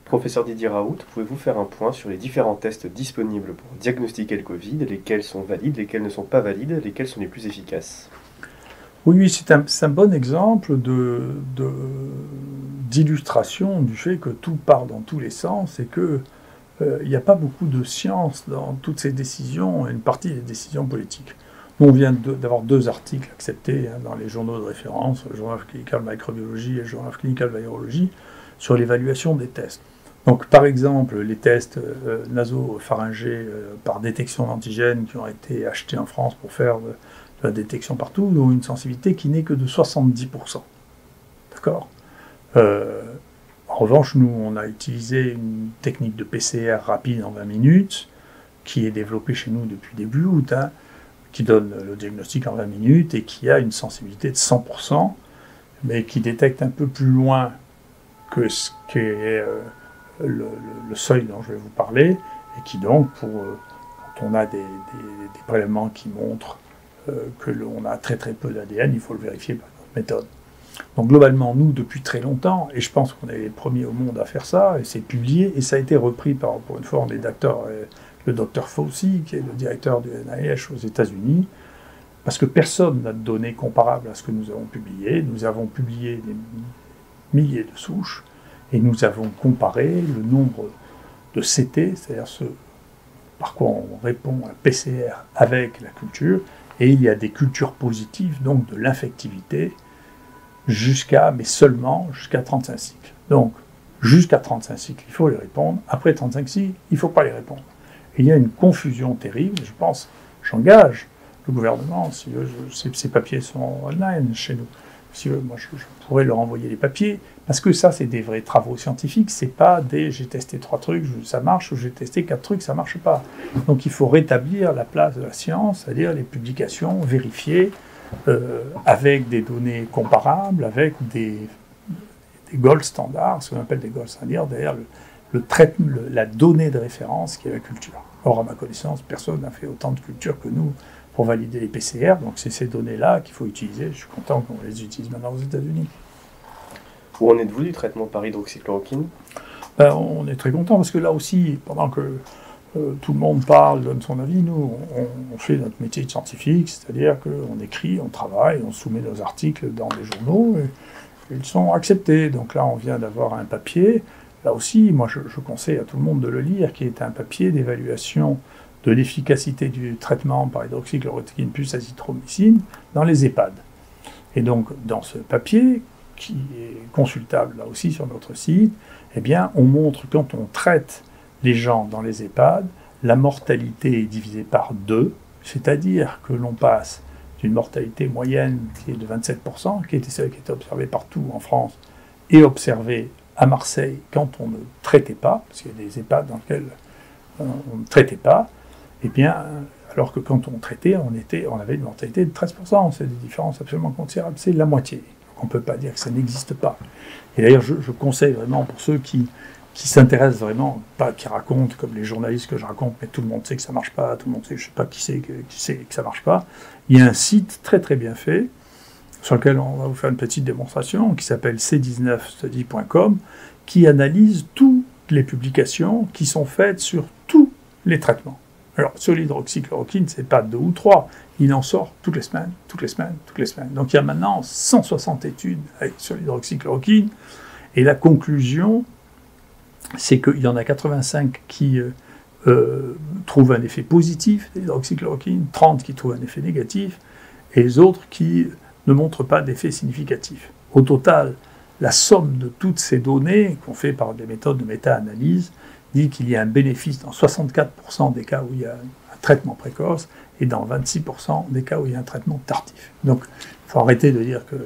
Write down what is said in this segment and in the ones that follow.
Professeur Didier Raoult, pouvez-vous faire un point sur les différents tests disponibles pour diagnostiquer le Covid, lesquels sont valides, lesquels ne sont pas valides, lesquels sont les plus efficaces? Oui, oui, c'est un bon exemple d'illustration du fait que tout part dans tous les sens et que il n'y a pas beaucoup de science dans toutes ces décisions, et une partie des décisions politiques. Nous, on vient d'avoir 2 articles acceptés dans les journaux de référence, le Journal of Clinical Microbiology et le Journal of Clinical Virology, sur l'évaluation des tests. Donc, par exemple, les tests nasopharyngés par détection d'antigènes qui ont été achetés en France pour faire de la détection partout ont une sensibilité qui n'est que de 70%. D'accord. En revanche, nous, on a utilisé une technique de PCR rapide en 20 minutes, qui est développée chez nous depuis début août, qui donne le diagnostic en 20 minutes et qui a une sensibilité de 100%, mais qui détecte un peu plus loin que ce qu'est le seuil dont je vais vous parler, et qui donc, quand on a des prélèvements qui montrent que l'on a très très peu d'ADN, il faut le vérifier par notre méthode. Donc globalement, nous, depuis très longtemps, et je pense qu'on est les premiers au monde à faire ça, et c'est publié, et ça a été repris pour une fois, des docteurs, le docteur Fauci, qui est le directeur du NIH aux États-Unis, parce que personne n'a de données comparables à ce que nous avons publié. Nous avons publié des milliers de souches, et nous avons comparé le nombre de CT, c'est-à-dire ce par quoi on répond à PCR avec la culture, et il y a des cultures positives, donc de l'infectivité, mais seulement jusqu'à 35 cycles. Donc, jusqu'à 35 cycles, il faut les répondre. Après 35 cycles, il ne faut pas les répondre. Et il y a une confusion terrible, je pense, j'engage le gouvernement, si ces papiers sont online chez nous, si moi je pourrais leur envoyer les papiers, parce que ça, c'est des vrais travaux scientifiques, c'est pas j'ai testé 3 trucs, ça marche, ou j'ai testé 4 trucs, ça marche pas. Donc il faut rétablir la place de la science, c'est-à-dire les publications vérifiées, avec des données comparables, avec des gold standards, ce qu'on appelle des gold standards, derrière la donnée de référence qui est la culture. Or, à ma connaissance, personne n'a fait autant de culture que nous pour valider les PCR, donc c'est ces données-là qu'il faut utiliser. Je suis content qu'on les utilise maintenant aux États-Unis. Où en êtes-vous du traitement par hydroxychloroquine? On est très content parce que là aussi, pendant que tout le monde parle, donne son avis, nous, on fait notre métier de scientifique, c'est-à-dire qu'on écrit, on travaille, on soumet nos articles dans les journaux, et ils sont acceptés. Donc là, on vient d'avoir un papier. Là aussi, moi, je conseille à tout le monde de le lire, qui est un papier d'évaluation de l'efficacité du traitement par hydroxychloroquine plus azithromycine dans les EHPAD. Et donc, dans ce papier, qui est consultable là aussi sur notre site, eh bien, on montre quand on traite les gens dans les EHPAD, la mortalité est divisée par 2, c'est-à-dire que l'on passe d'une mortalité moyenne qui est de 27%, qui était celle qui était observée partout en France, et observée à Marseille quand on ne traitait pas, parce qu'il y a des EHPAD dans lesquels on ne traitait pas, eh bien, alors que quand on traitait, on avait une mortalité de 13%, c'est des différences absolument considérables, c'est la moitié. Donc on ne peut pas dire que ça n'existe pas. Et d'ailleurs, je conseille vraiment pour ceux qui s'intéressent vraiment, pas qui racontent comme les journalistes que je raconte, mais tout le monde sait que ça ne marche pas, tout le monde sait, je ne sais pas qui sait que ça ne marche pas. Il y a un site très très bien fait, sur lequel on va vous faire une petite démonstration, qui s'appelle c19study.com, qui analyse toutes les publications qui sont faites sur tous les traitements. Alors, sur l'hydroxychloroquine, ce n'est pas 2 ou 3, il en sort toutes les semaines, toutes les semaines, toutes les semaines. Donc il y a maintenant 160 études sur l'hydroxychloroquine, et la conclusion, c'est qu'il y en a 85 qui trouvent un effet positif de l'hydroxychloroquine, 30 qui trouvent un effet négatif, et les autres qui ne montrent pas d'effet significatif. Au total, la somme de toutes ces données, qu'on fait par des méthodes de méta-analyse, dit qu'il y a un bénéfice dans 64% des cas où il y a un traitement précoce et dans 26% des cas où il y a un traitement tardif. Donc, il faut arrêter de dire que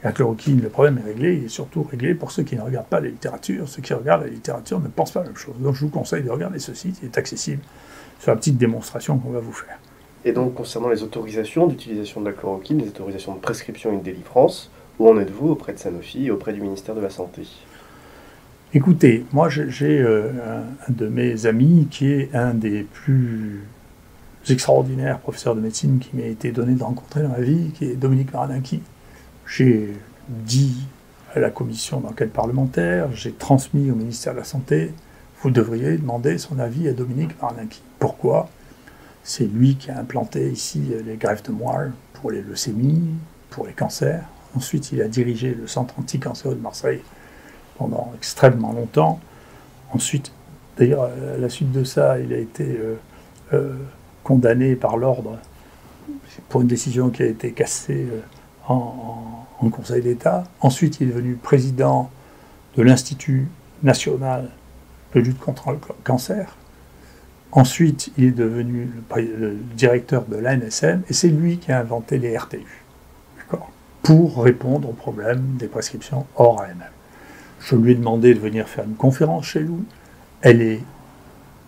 la chloroquine, le problème est réglé, il est surtout réglé pour ceux qui ne regardent pas la littérature. Ceux qui regardent la littérature ne pensent pas la même chose. Donc, je vous conseille de regarder ce site, il est accessible sur la petite démonstration qu'on va vous faire. Et donc, concernant les autorisations d'utilisation de la chloroquine, les autorisations de prescription et de délivrance, où en êtes-vous auprès de Sanofi et auprès du ministère de la Santé? Écoutez, moi j'ai un de mes amis qui est un des plus extraordinaires professeurs de médecine qui m'a été donné de rencontrer dans ma vie, qui est Dominique Marinaki. J'ai dit à la commission d'enquête parlementaire, j'ai transmis au ministère de la Santé, vous devriez demander son avis à Dominique Marlinky. Pourquoi? C'est lui qui a implanté ici les greffes de moelle pour les leucémies, pour les cancers. Ensuite, il a dirigé le centre anticancéreux de Marseille pendant extrêmement longtemps. Ensuite, d'ailleurs, à la suite de ça, il a été condamné par l'ordre pour une décision qui a été cassée en Conseil d'État. Ensuite, il est devenu président de l'Institut national de lutte contre le cancer. Ensuite, il est devenu le directeur de l'ANSM, et c'est lui qui a inventé les RTU, pour répondre aux problèmes des prescriptions hors AMM. Je lui ai demandé de venir faire une conférence chez nous. Elle est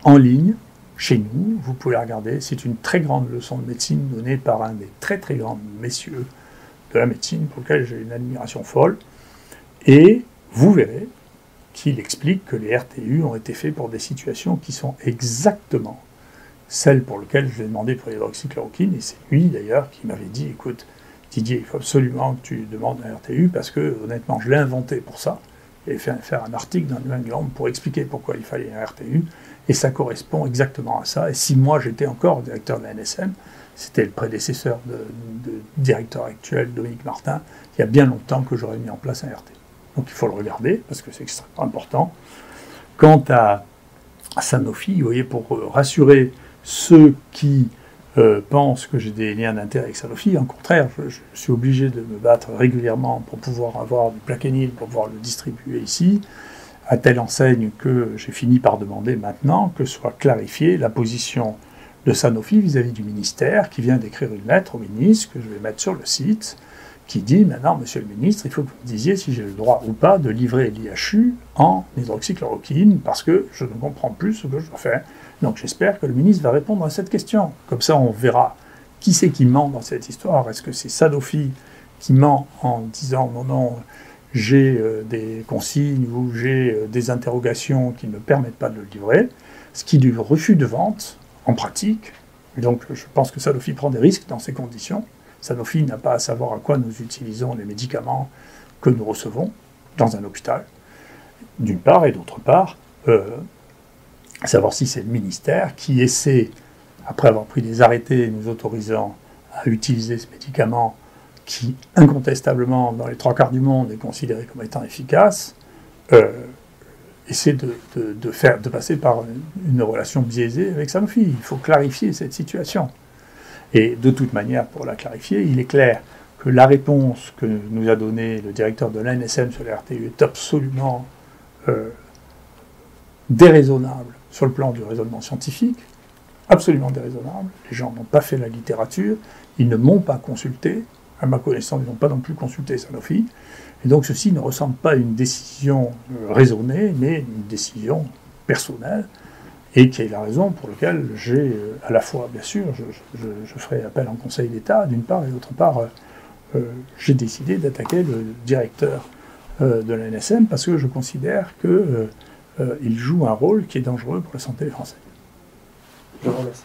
en ligne, chez nous, vous pouvez la regarder. C'est une très grande leçon de médecine donnée par un des très très grands messieurs de la médecine, pour lequel j'ai une admiration folle. Et vous verrez qu'il explique que les RTU ont été faits pour des situations qui sont exactement celles pour lesquelles je lui ai demandé pour l'hydroxychloroquine, et c'est lui d'ailleurs qui m'avait dit, écoute Didier, il faut absolument que tu demandes un RTU, parce que honnêtement je l'ai inventé pour ça, et faire un article dans le New England pour expliquer pourquoi il fallait un RTU, et ça correspond exactement à ça. Et si moi j'étais encore directeur de la NSM, c'était le prédécesseur de directeur actuel, Dominique Martin, il y a bien longtemps que j'aurais mis en place un RTU. Donc il faut le regarder, parce que c'est extrêmement important. Quant à Sanofi, vous voyez, pour rassurer ceux qui pensent que j'ai des liens d'intérêt avec Sanofi, au contraire, je suis obligé de me battre régulièrement pour pouvoir avoir du Plaquenil, pour pouvoir le distribuer ici, à telle enseigne que j'ai fini par demander maintenant que soit clarifiée la position de Sanofi vis-à-vis du ministère, qui vient d'écrire une lettre au ministre, que je vais mettre sur le site, qui dit maintenant, monsieur le ministre, il faut que vous me disiez si j'ai le droit ou pas de livrer l'IHU en hydroxychloroquine, parce que je ne comprends plus ce que je dois faire. Donc j'espère que le ministre va répondre à cette question. Comme ça, on verra qui c'est qui ment dans cette histoire. Est-ce que c'est Sanofi qui ment en disant non, non, j'ai des consignes ou j'ai des interrogations qui ne me permettent pas de le livrer, ce qui est du refus de vente en pratique. Et donc je pense que Sanofi prend des risques dans ces conditions. Sanofi n'a pas à savoir à quoi nous utilisons les médicaments que nous recevons dans un hôpital, d'une part, et d'autre part, savoir si c'est le ministère qui essaie, après avoir pris des arrêtés nous autorisant à utiliser ce médicament qui, incontestablement, dans les trois quarts du monde, est considéré comme étant efficace, essaie de passer par une relation biaisée avec Sanofi. Il faut clarifier cette situation. Et de toute manière, pour la clarifier, il est clair que la réponse que nous a donnée le directeur de l'ANSM sur les RTU est absolument déraisonnable sur le plan du raisonnement scientifique, absolument déraisonnable. Les gens n'ont pas fait la littérature, ils ne m'ont pas consulté, à ma connaissance, ils n'ont pas non plus consulté Sanofi, et donc ceci ne ressemble pas à une décision raisonnée, mais une décision personnelle, et qui est la raison pour laquelle j'ai, à la fois, bien sûr, je ferai appel en Conseil d'État, d'une part, et d'autre part, j'ai décidé d'attaquer le directeur de l'ANSM, parce que je considère qu'il joue un rôle qui est dangereux pour la santé des Français. Je vous remercie.